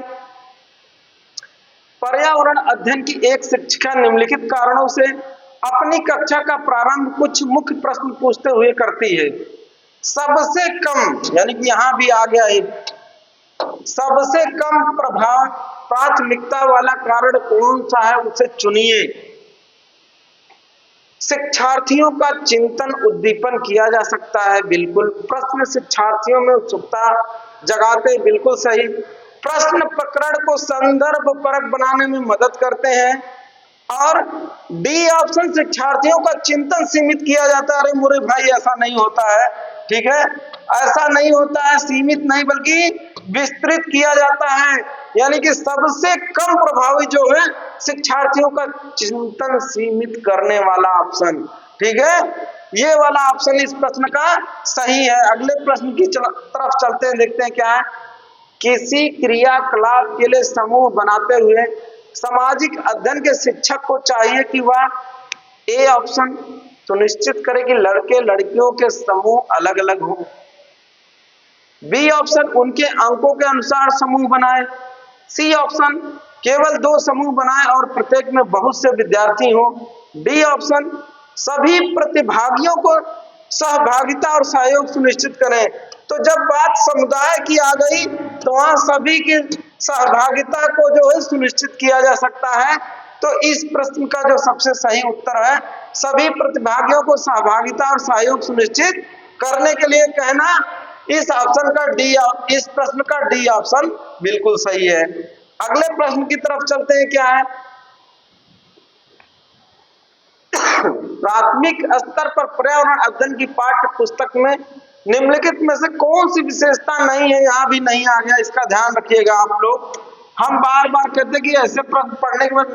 S1: पर्यावरण अध्ययन की एक शिक्षिका निम्नलिखित कारणों से अपनी कक्षा का प्रारंभ कुछ मुख्य प्रश्न पूछते हुए करती है। सबसे कम, यानी कि यहां भी आ गया एक, सबसे कम प्रभाव प्राथमिकता वाला कारण कौन सा है उसे चुनिए। शिक्षार्थियों का चिंतन उद्दीपन किया जा सकता है, बिल्कुल। प्रश्न शिक्षार्थियों में उत्सुकता जगाते, बिल्कुल सही। प्रश्न प्रकरण को संदर्भ परक बनाने में मदद करते हैं। और डी ऑप्शन शिक्षार्थियों का चिंतन सीमित किया जाता है। अरे मोरे भाई ऐसा नहीं होता है, ठीक है, ऐसा नहीं होता है, सीमित नहीं बल्कि विस्तृत किया जाता है। यानी कि सबसे कम प्रभावी जो है शिक्षार्थियों का चिंतन सीमित करने वाला ऑप्शन, ठीक है, ये वाला ऑप्शन इस प्रश्न का सही है। अगले प्रश्न की तरफ चलते हैं, देखते हैं क्या है। किसी क्रियाकलाप के लिए समूह बनाते हुए सामाजिक अध्ययन के शिक्षक को चाहिए कि वह ए ऑप्शन सुनिश्चित करे कि लड़के लड़कियों के समूह अलग अलग हों, बी ऑप्शन उनके अंकों के अनुसार समूह बनाए, सी ऑप्शन केवल 2 समूह बनाए और प्रत्येक में बहुत से विद्यार्थी हों, डी ऑप्शन सभी प्रतिभागियों को सहभागिता और सहयोग सुनिश्चित करें। तो जब बात समुदाय की आ गई तो वहां सभी की सहभागिता को जो है सुनिश्चित किया जा सकता है। तो इस प्रश्न का जो सबसे सही उत्तर है, सभी प्रतिभागियों को सहभागिता और सहयोग सुनिश्चित करने के लिए कहना, इस ऑप्शन का डी, इस प्रश्न का डी ऑप्शन बिल्कुल सही है। अगले प्रश्न की तरफ चलते हैं, क्या है। प्राथमिक स्तर पर पर्यावरण अध्ययन की पाठ्य पुस्तक में निम्नलिखित में से कौन सी विशेषता नहीं है, यहां भी नहीं आ गया, इसका ध्यान रखिएगा आप लोग। हम बार बार कहते कि ऐसे प्रश्न पढ़ने के बाद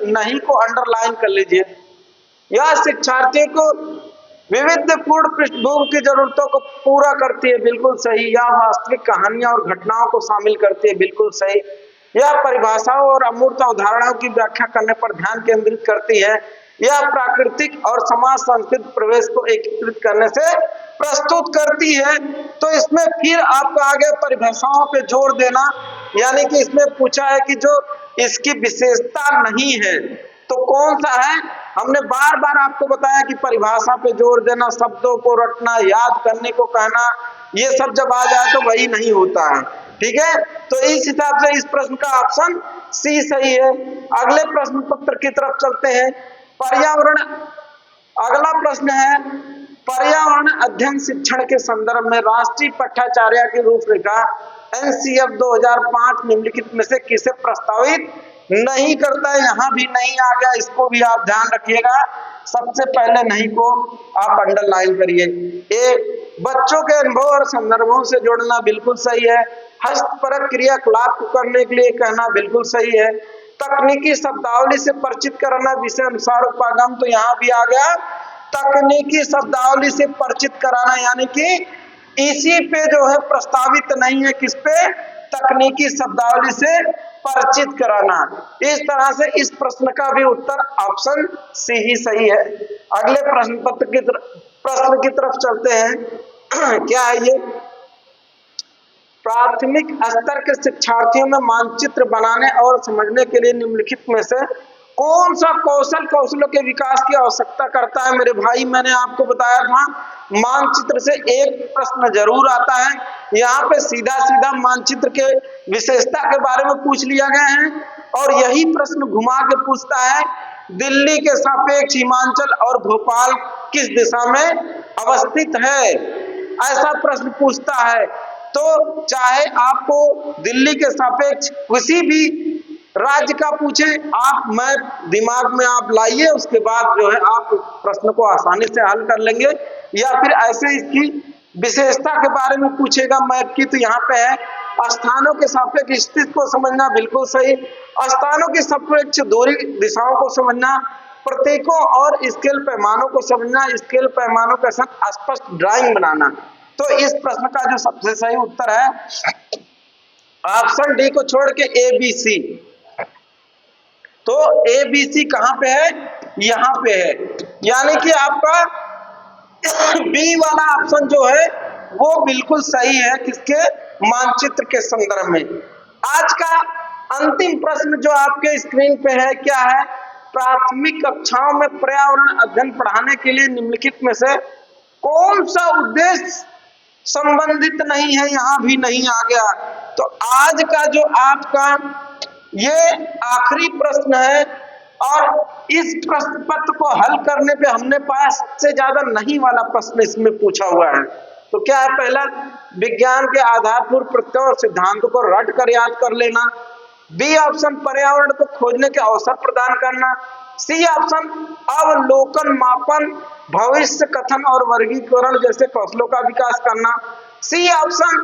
S1: नहीं को अंडरलाइन कर लीजिए। यह शिक्षार्थियों को विविधपूर्ण पृष्ठभूमि की जरूरतों को पूरा करती है, बिल्कुल सही। यह वास्तविक कहानियां और घटनाओं को शामिल करती है, बिल्कुल सही। यह परिभाषाओं और अमूर्त उदाहरणों की व्याख्या करने पर ध्यान केंद्रित करती है। यह प्राकृतिक और समाज संस्कृति प्रवेश को एकीकृत करने से प्रस्तुत करती है। तो इसमें फिर आपका आगे परिभाषाओं पे जोर देना, यानी कि इसमें पूछा है कि जो इसकी विशेषता नहीं है तो कौन सा है। हमने बार बार आपको बताया कि परिभाषा पे जोर देना, शब्दों को रटना, याद करने को कहना, ये सब जब आ जाए तो वही नहीं होता है, ठीक है। तो इस हिसाब से इस प्रश्न का ऑप्शन सी सही है। अगले प्रश्न पत्र की तरफ चलते हैं। पर्यावरण, अगला प्रश्न है, पर्यावरण अध्ययन शिक्षण के संदर्भ में राष्ट्रीय पट्टाचार्य की रूपरेखा एनसीएफ 2005 निम्नलिखित में से किसे प्रस्तावित नहीं करता है। यहां भी नहीं आ गया, इसको भी आप ध्यान रखिएगा। सबसे पहले नहीं को आप अंडरलाइन करिए। ए, बच्चों के अनुभव और संदर्भों से जोड़ना, बिल्कुल सही है। हस्तपरक क्रियाकलाप को करने के लिए कहना, बिल्कुल सही है। तकनीकी शब्दावली से परिचित कराना, विषय अनुसार उपागम, तो यहाँ भी आ गया तकनीकी शब्दावली से परिचित कराना, यानी कि इसी पे जो है प्रस्तावित नहीं है, किस पे, तकनीकी शब्दावली से परिचित कराना। इस तरह से इस प्रश्न का भी उत्तर ऑप्शन सी ही सही है। अगले प्रश्न पत्र की प्रश्न की तरफ चलते हैं। क्या है ये, प्राथमिक स्तर के शिक्षार्थियों में मानचित्र बनाने और समझने के लिए निम्नलिखित में से कौन सा कौशलों के विकास की आवश्यकता करता है। मेरे भाई, मैंने आपको बताया था मानचित्र से एक प्रश्न जरूर आता है। यहाँ पे सीधा सीधा मानचित्र के विशेषता के बारे में पूछ लिया गया है और यही प्रश्न घुमा के पूछता है, दिल्ली के सापेक्ष हिमाचल और भोपाल किस दिशा में अवस्थित है, ऐसा प्रश्न पूछता है। तो चाहे आपको दिल्ली के सापेक्ष किसी भी राज्य का पूछे, आप मैप दिमाग में आप लाइए, उसके बाद जो है आप प्रश्न को आसानी से हल कर लेंगे। या फिर ऐसे इसकी विशेषता के बारे में पूछेगा मैप की, तो यहाँ पे है स्थानों के सापेक्ष स्थिति को समझना, बिल्कुल सही। स्थानों के सापेक्ष दूरी दिशाओं को समझना, प्रतीकों और स्केल पैमानों को समझना, स्केल पैमानों के साथ स्पष्ट ड्राइंग बनाना। तो इस प्रश्न का जो सबसे सही उत्तर है ऑप्शन डी को छोड़ के ए बी सी। तो ए बी सी कहां पे है, यहां पे है, यानी कि आपका बी वाला ऑप्शन जो है वो बिल्कुल सही है, किसके, मानचित्र के संदर्भ में। आज का अंतिम प्रश्न जो आपके स्क्रीन पे है, क्या है, प्राथमिक कक्षाओं में पर्यावरण अध्ययन पढ़ाने के लिए निम्नलिखित में से कौन सा उद्देश्य संबंधित नहीं है, यहां भी नहीं आ गया। तो आज का जो आपका ये आखिरी प्रश्न है और इस प्रश्न पत्र को हल करने पे हमने पाया सबसे ज्यादा नहीं वाला प्रश्न इसमें पूछा हुआ है। तो क्या है, पहला विज्ञान के आधारभूत प्रत्ययों और सिद्धांतों को रट कर याद कर लेना। बी ऑप्शन पर्यावरण को खोजने के अवसर प्रदान करना। सी ऑप्शन अवलोकन, मापन, भविष्य कथन और वर्गीकरण जैसे कौशलों का विकास करना। सी ऑप्शन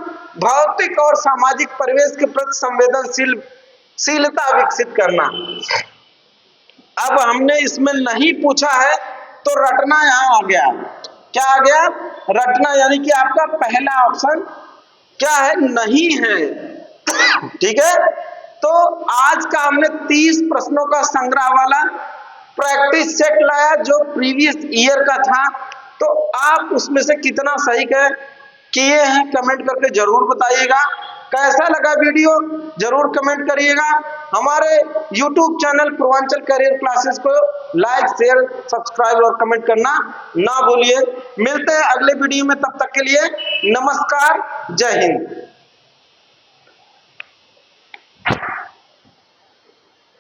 S1: भौतिक और सामाजिक परिवेश के प्रति संवेदनशीलता विकसित करना। अब हमने इसमें नहीं पूछा है तो रटना यहां आ गया। क्या आ गया? रटना, यानी कि आपका पहला ऑप्शन क्या है? नहीं है। ठीक है, तो आज का हमने 30 प्रश्नों का संग्रह वाला प्रैक्टिस सेट लाया जो प्रीवियस ईयर का था। तो आप उसमें से कितना सही किए हैं कमेंट करके जरूर बताइएगा। कैसा लगा वीडियो जरूर कमेंट करिएगा। हमारे YouTube channel Purvanchal career classes को लाइक, शेयर, सब्सक्राइब और कमेंट करना ना भूलिए। मिलते हैं अगले वीडियो में, तब तक के लिए नमस्कार, जय हिंद।